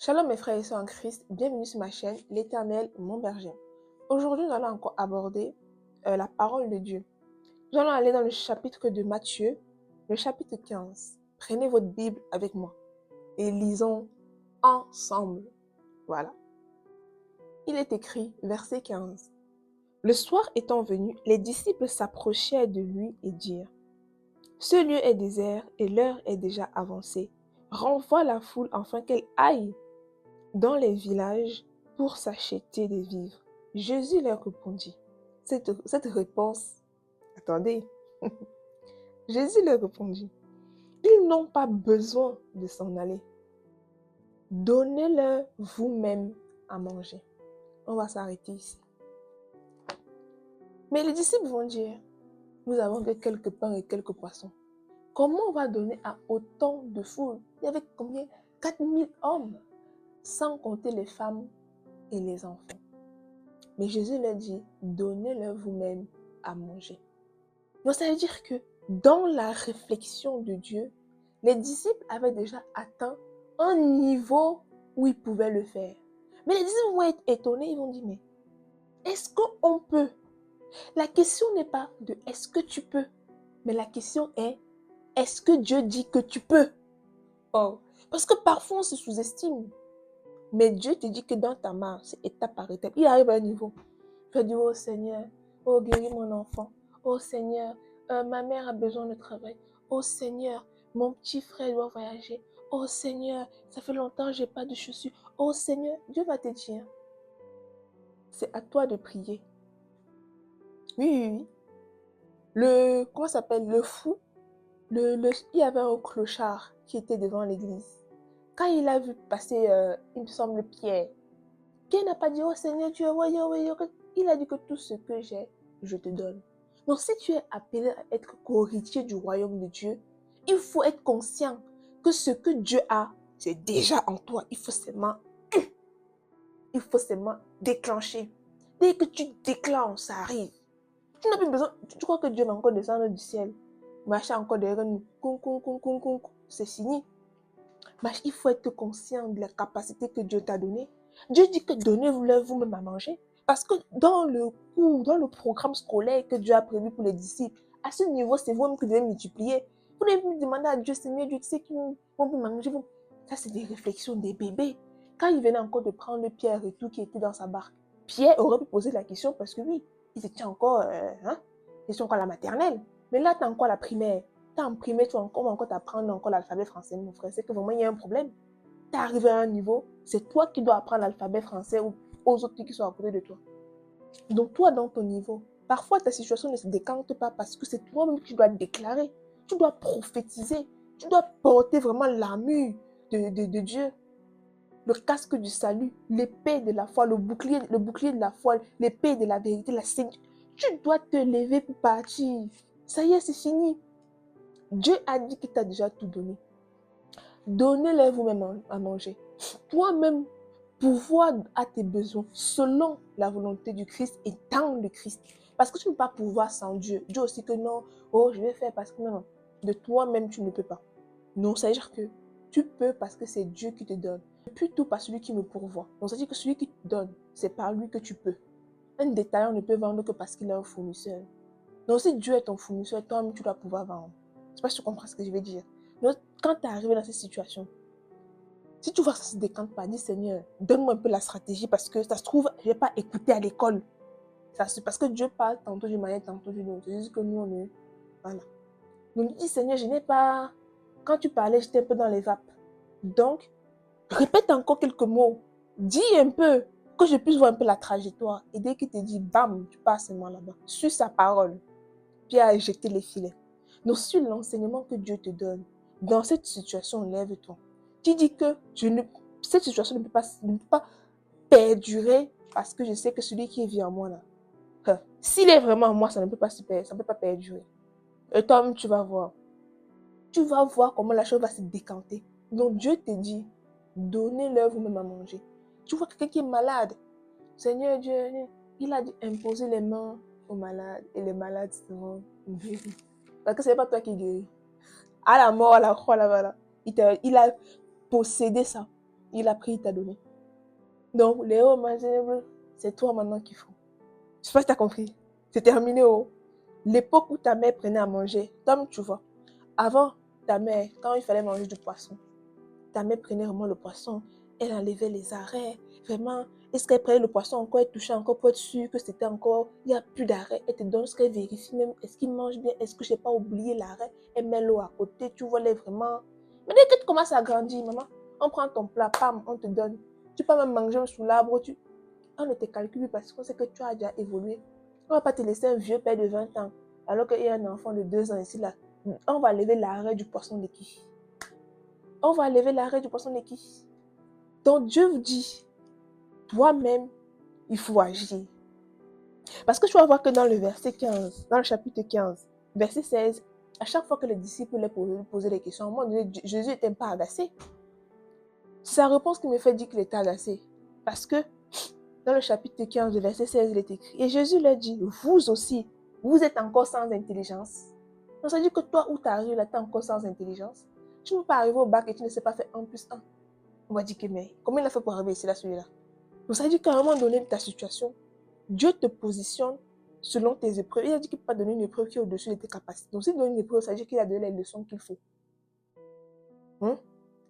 Shalom mes frères et sœurs en Christ, bienvenue sur ma chaîne, l'Éternel, mon berger. Aujourd'hui, nous allons encore aborder la parole de Dieu. Nous allons aller dans le chapitre de Matthieu, le chapitre 15. Prenez votre Bible avec moi et lisons ensemble. Voilà. Il est écrit, verset 15. Le soir étant venu, les disciples s'approchèrent de lui et dirent, « Ce lieu est désert et l'heure est déjà avancée. Renvoie la foule afin qu'elle aille dans les villages pour s'acheter des vivres. » Jésus leur répondit. Cette réponse, attendez, Jésus leur répondit, ils n'ont pas besoin de s'en aller. Donnez-leur vous-même à manger. On va s'arrêter ici. Mais les disciples vont dire, nous avons que quelques pains et quelques poissons. Comment on va donner à autant de foule? Il y avait combien? 4000 hommes, sans compter les femmes et les enfants. Mais Jésus leur dit, donnez-leur vous-même à manger. Donc ça veut dire que dans la réflexion de Dieu, les disciples avaient déjà atteint un niveau où ils pouvaient le faire. Mais les disciples vont être étonnés, ils vont dire, mais est-ce qu'on peut? La question n'est pas de est-ce que tu peux, mais la question est, est-ce que Dieu dit que tu peux? Oh, parce que parfois on se sous-estime. Mais Dieu te dit que dans ta marche, c'est étape par étape. Il arrive à un niveau. Tu vas dire, oh Seigneur, oh guéris mon enfant. Oh Seigneur, ma mère a besoin de travail. Oh Seigneur, mon petit frère doit voyager. Oh Seigneur, ça fait longtemps que je n'ai pas de chaussures. Oh Seigneur, Dieu va te dire, c'est à toi de prier. Oui, oui, oui. Comment ça s'appelle? Le fou, il y avait un clochard qui était devant l'église. Quand il a vu passer, il me semble, Pierre n'a pas dit, oh Seigneur, tu es roi, il a dit que tout ce que j'ai, je te donne. Donc si tu es appelé à être co-héritier du royaume de Dieu, il faut être conscient que ce que Dieu a, c'est déjà en toi. Il faut seulement déclencher. Dès que tu déclenches, ça arrive. Tu n'as plus besoin, tu crois que Dieu va encore descendre du ciel, marcher encore derrière nous, c'est fini. Mais il faut être conscient de la capacité que Dieu t'a donnée. Dieu dit que donnez-leur vous-même à manger. Parce que dans le cours, dans le programme scolaire que Dieu a prévu pour les disciples, à ce niveau, c'est vous-même qui devez multiplier. Vous devez demander à Dieu, Seigneur, Dieu, tu sais qu'ils vont manger. Ça, c'est des réflexions des bébés. Quand il venait encore de prendre Pierre et tout qui était dans sa barque, Pierre aurait pu poser la question parce que oui, ils étaient encore, ils sont encore à la maternelle. Mais là, tu as encore la primaire. En primaire, tu vas encore t'apprendre encore l'alphabet français, mon frère. C'est que vraiment, il y a un problème. Tu es arrivé à un niveau, c'est toi qui dois apprendre l'alphabet français aux autres qui sont à côté de toi. Donc, toi, dans ton niveau, parfois, ta situation ne se décante pas parce que c'est toi-même qui dois déclarer. Tu dois prophétiser. Tu dois porter vraiment l'armure de Dieu. Le casque du salut, l'épée de la foi, le bouclier de la foi, l'épée de la vérité, la ceinture. Tu dois te lever pour partir. Ça y est, c'est fini. Dieu a dit qu'il t'a déjà tout donné. Donnez-leur vous-même à manger. Toi-même, pouvoir à tes besoins selon la volonté du Christ et dans le Christ. Parce que tu ne peux pas pouvoir sans Dieu. Dieu aussi que non, oh je vais faire parce que non. De toi-même, tu ne peux pas. Non, ça veut dire que tu peux parce que c'est Dieu qui te donne. Plutôt par celui qui me pourvoit. Donc ça veut dire que celui qui te donne, c'est par lui que tu peux. Un détaillant ne peut vendre que parce qu'il a un fournisseur. Donc si Dieu est ton fournisseur, toi-même tu dois pouvoir vendre. Je ne sais pas si tu comprends ce que je veux dire. Donc, quand tu es arrivé dans cette situation, si tu vois que ça ne se décante pas, dis Seigneur, donne-moi un peu la stratégie parce que ça se trouve, je ne vais pas écouter à l'école. Parce que Dieu parle tantôt d'une manière, tantôt d'une autre. C'est juste que nous, on est... Voilà. Donc, dis Seigneur, je n'ai pas... Quand tu parlais, j'étais un peu dans les vapes. Donc, répète encore quelques mots. Dis un peu, que je puisse voir un peu la trajectoire. Et dès qu'il te dit, bam, tu passes seulement là-bas. Suis sa parole. Puis à éjecter les filets. Donc, sur l'enseignement que Dieu te donne, dans cette situation, lève-toi. Tu dis que cette situation ne peut pas perdurer parce que je sais que celui qui vit en moi, là, s'il est vraiment en moi, ça ne peut pas perdurer. Et toi-même, tu vas voir. Tu vas voir comment la chose va se décanter. Donc, Dieu te dit, donnez-leur vous-même à manger. Tu vois quelqu'un qui est malade. Seigneur Dieu, il a dit imposer les mains aux malades et les malades seront guéris. Parce que ce n'est pas toi qui guéris. À la mort, à la croix, là-bas, il a possédé ça. Il a pris, il t'a donné. Donc, Léo Mazéble, c'est toi maintenant qu'il faut. Je sais pas si tu as compris. C'est terminé. Oh. L'époque où ta mère prenait à manger, comme tu vois, avant, ta mère, quand il fallait manger du poisson, ta mère prenait vraiment le poisson, elle enlevait les arrêts, vraiment. Est-ce qu'elle prenait le poisson encore, elle touchait encore pour être sûre que c'était encore, il n'y a plus d'arrêt. Elle te donne ce qu'elle vérifie même, est-ce qu'il mange bien, est-ce que je n'ai pas oublié l'arrêt, elle met l'eau à côté, tu vois, elle est vraiment. Mais dès que tu commences à grandir, maman, on prend ton plat, pam, on te donne. Tu peux même manger sous l'arbre, on ne te calcule parce qu'on sait que tu as déjà évolué. On ne va pas te laisser un vieux père de 20 ans, alors qu'il y a un enfant de 2 ans ici, là. On va lever l'arrêt du poisson de qui? On va lever l'arrêt du poisson de qui? Donc Dieu vous dit, toi-même, il faut agir. Parce que tu vas voir que dans le verset 15, dans le chapitre 15, verset 16, à chaque fois que les disciples lui posaient des questions, à un moment donné, Jésus n'était pas agacé. C'est sa réponse qui me fait dire qu'il était agacé. Parce que dans le chapitre 15, le verset 16, il est écrit, et Jésus leur dit, vous aussi, vous êtes encore sans intelligence. Donc ça veut dire que toi, où tu arrives là, tu es encore sans intelligence. Tu ne peux pas arriver au bac et tu ne sais pas faire 1 plus 1. On va dire que, mais comment il a fait pour arriver ici, là, celui-là? Donc ça veut dire qu'à un moment donné de ta situation, Dieu te positionne selon tes épreuves. Il a dit qu'il ne peut pas donner une épreuve qui est au-dessus de tes capacités. Donc s'il donne une épreuve, ça veut dire qu'il a donné les leçons qu'il faut.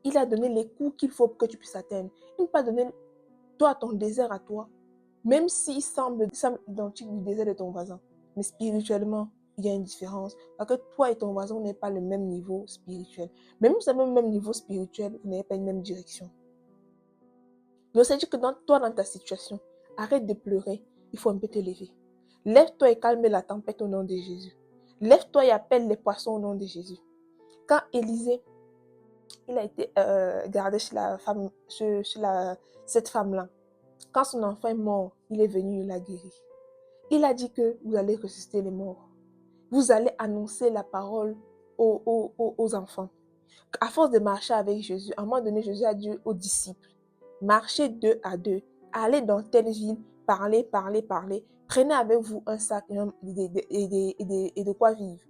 Il a donné les coups qu'il faut pour que tu puisses atteindre. Il ne peut pas donner toi ton désert à toi, même s'il semble identique du désert de ton voisin. Mais spirituellement, il y a une différence. Parce que toi et ton voisin n'avez pas le même niveau spirituel. Même si vous avez le même niveau spirituel, vous n'avez pas une même direction. Donc, ça veut dire que dans ta situation, arrête de pleurer, il faut un peu te lever. Lève-toi et calme la tempête au nom de Jésus. Lève-toi et appelle les poissons au nom de Jésus. Quand Élisée, il a été gardé chez cette femme-là, quand son enfant est mort, il est venu, il l'a guéri. Il a dit que vous allez ressusciter les morts. Vous allez annoncer la parole aux enfants. À force de marcher avec Jésus, à un moment donné, Jésus a dit aux disciples, marchez 2 à 2, allez dans telle ville, parlez, prenez avec vous un sac et de quoi vivre.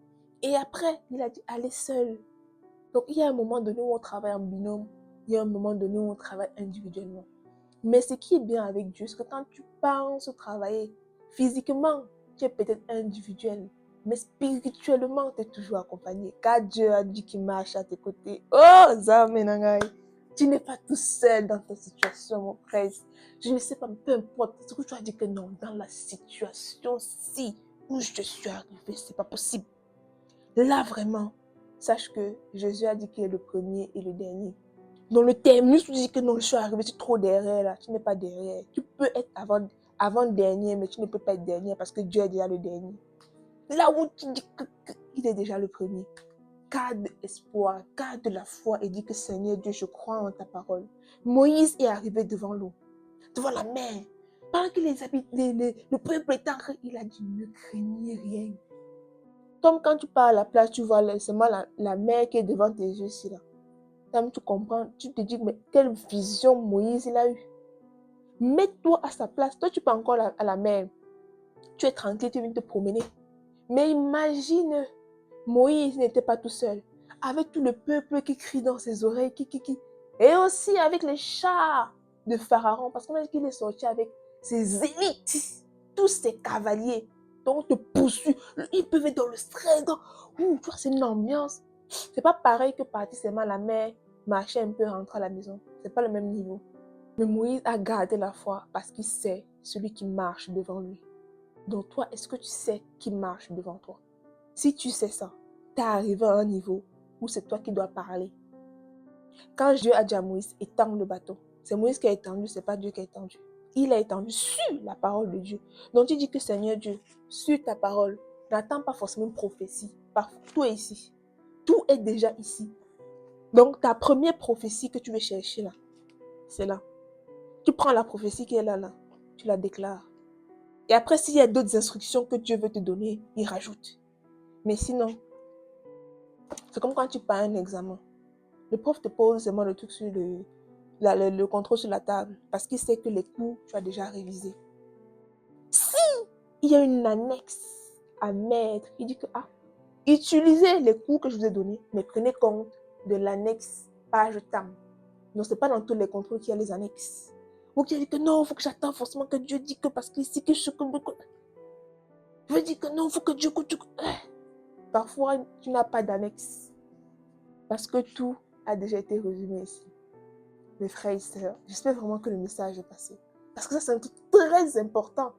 Et après, il a dit, allez seul. Donc, il y a un moment donné où on travaille en binôme, il y a un moment donné où on travaille individuellement. Mais ce qui est bien avec Dieu, c'est que quand tu penses travailler physiquement, tu es peut-être individuel, mais spirituellement, tu es toujours accompagné. Car Dieu a dit qu'il marche à tes côtés. Oh, Zamenangai! Tu n'es pas tout seul dans ta situation, mon frère. Je ne sais pas, peu importe. Ce que tu as dit que non, dans la situation-ci où je suis arrivé, c'est pas possible. Là, vraiment, sache que Jésus a dit qu'il est le premier et le dernier. Dans le terminus, tu dis que non, je suis arrivé, tu es trop derrière là. Tu n'es pas derrière. Tu peux être avant-dernier, mais tu ne peux pas être dernier parce que Dieu est déjà le dernier. Là où tu dis qu'il est déjà le premier. Garde espoir, garde la foi et dis que Seigneur Dieu, je crois en ta parole. Moïse est arrivé devant l'eau, devant la mer. Pendant que le peuple était en train, il a dit ne craignez rien. Comme quand tu pars à la plage, tu vois seulement la mer qui est devant tes yeux ici là. Comme tu comprends, tu te dis, mais quelle vision Moïse il a eu. Mets-toi à sa place. Toi, tu peux encore à la mer. Tu es tranquille, tu viens te promener. Mais imagine, Moïse n'était pas tout seul. Avec tout le peuple qui crie dans ses oreilles, et aussi avec les chars de Pharaon. Parce qu'on a dit qu'il est sorti avec ses élites, tous ses cavaliers. Donc, te poursuivent. Ils peuvent être dans le stress. Tu vois, c'est une ambiance. C'est pas pareil que partir seulement à la mer, marcher un peu, rentrer à la maison. C'est pas le même niveau. Mais Moïse a gardé la foi parce qu'il sait celui qui marche devant lui. Donc toi, est-ce que tu sais qui marche devant toi? Si tu sais ça, tu es arrivé à un niveau où c'est toi qui dois parler. Quand Dieu a dit à Moïse, étends le bateau. C'est Moïse qui a étendu, c'est pas Dieu qui a étendu. Il a étendu sur la parole de Dieu. Donc tu dis que Seigneur Dieu, sur ta parole, n'attends pas forcément une prophétie. Tout est ici. Tout est déjà ici. Donc ta première prophétie que tu veux chercher là, c'est là. Tu prends la prophétie qui est là, tu la déclares. Et après, s'il y a d'autres instructions que Dieu veut te donner, il rajoute. Mais sinon, c'est comme quand tu pars un examen. Le prof te pose seulement le truc sur le contrôle sur la table parce qu'il sait que les cours, tu as déjà révisé. Si il y a une annexe à mettre, il dit que, utilisez les cours que je vous ai donnés, mais prenez compte de l'annexe page TAM. Non, ce n'est pas dans tous les contrôles qu'il y a les annexes. Ou qui a dit que non, il faut que j'attends forcément que Dieu dise que parce que ici, que je veux dire que non, il faut que Dieu... Parfois, tu n'as pas d'annexe. Parce que tout a déjà été résumé ici. Mes frères et sœurs, j'espère vraiment que le message est passé. Parce que ça, c'est un truc très important.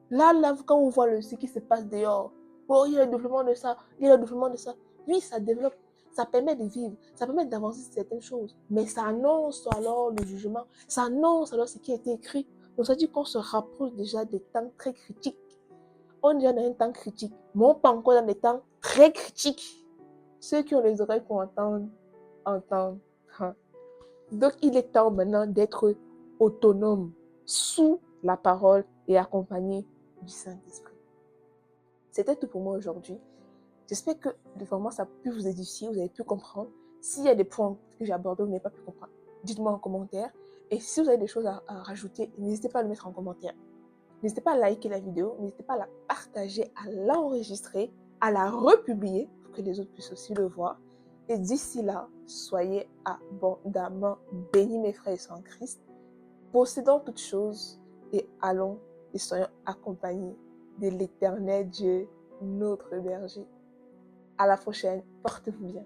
Là, quand on voit ce qui se passe dehors, oh, il y a le développement de ça, il y a le développement de ça. Oui, ça développe, ça permet de vivre, ça permet d'avancer sur certaines choses. Mais ça annonce alors le jugement, ça annonce alors ce qui a été écrit. Donc, ça dit qu'on se rapproche déjà des temps très critiques. On est déjà dans un temps critique, mais on pas encore dans des temps très critiques. Ceux qui ont les oreilles pour entendre, entendent. Donc, il est temps maintenant d'être autonome, sous la parole et accompagné du Saint-Esprit. C'était tout pour moi aujourd'hui. J'espère que vraiment ça a pu vous édifier, vous avez pu comprendre. S'il y a des points que j'ai abordés, vous n'avez pas pu comprendre, dites-moi en commentaire. Et si vous avez des choses à rajouter, n'hésitez pas à le mettre en commentaire. N'hésitez pas à liker la vidéo, n'hésitez pas à la partager, à l'enregistrer, à la republier pour que les autres puissent aussi le voir. Et d'ici là, soyez abondamment bénis mes frères et sœurs en Christ. Possédons toutes choses et allons et soyons accompagnés de l'Éternel Dieu, notre berger. À la prochaine, portez-vous bien.